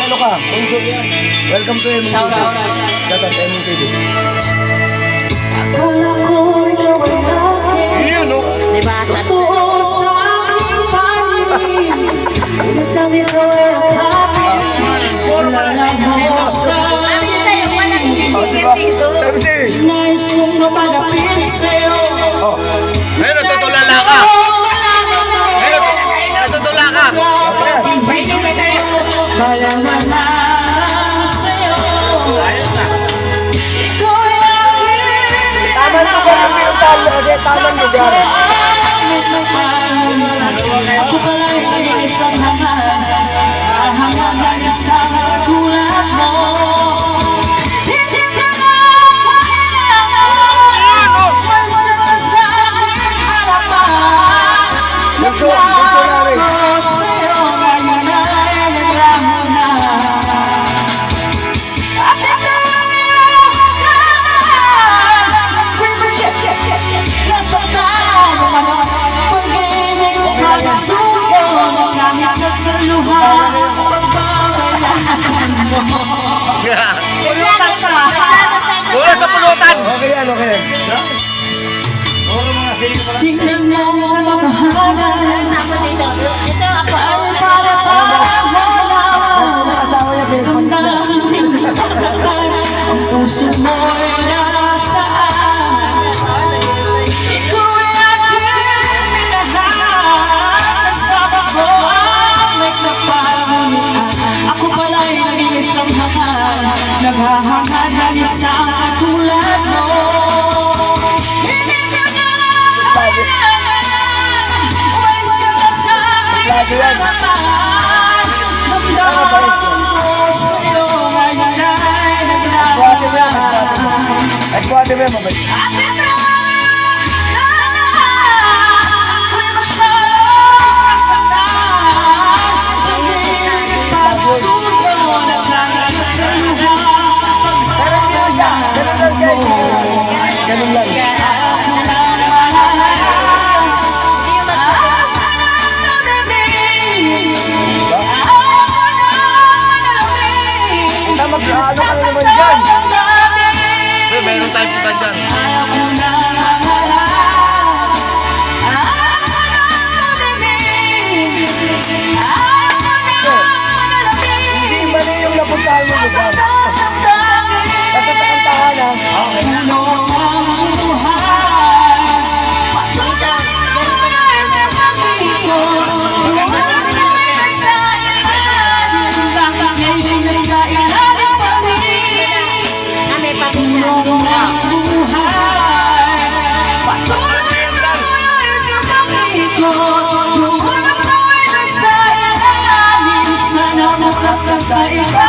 ano ka? Bunso yan. Welcome to MTV. Shout out MTV. Akala ko ikaw ay akin. Yun, no? Diba? Totoo sa aking panig. Ngunit ang ikaw ay akapin. Wala lang mo sa Sabi sa'yo, walang inisipin dito. Sabi sa'yo. nais kong lumagapit sa'yo. Oh. Ngayon, natutulala ka. Ngayon, natutula ka. Malaman lang sa'yo. Ikaw ay aking Tama na ba yung pinuntahan mo kasi tamang lugar. Ako pala yung isang hangan. Hangan lang sa tulad mo. Hindi ka na kailangan. Basta sa aking harapan. Bunso namin. Ako sa'yo ngayon ay naglaho na. At ikaw nasaktan naman pag-ibig mo pagsuko kahit nasa luha pagbabayaan mo. Wala sa pulutan. Okay yan, okay yan. Tingnan mo ang maghahanan Tapos dito, ito ako. ay para pahanan. Asawa niya, Damdamin sasaktan ang puso mo'y nasaan. Ikaw ay aking minahal. Kasama ko ang nagpapagulian. Ako pala'y naging isang hangal. Naghahangad ng isang katulad mo. Hindi ka na kailangan. Umalis ka na sa aking harapan. Damdamin ko sa'yo ngayon ay naglalaan. Nagkuhati mo yan, mabay. At ito ako'y masyadong nasaktan. Pag-ibig pagsuko naglalaan sa luha. Pero hindi lang siya. Ganun lang siya. Ganun lang. Mag-ano ka na naman dyan. Uy, mayroon tayong punta dyan. Hindi mali yung napuntahan mo lugar. Kasi sa kantahan ha. Kami pag-isa. Sa iba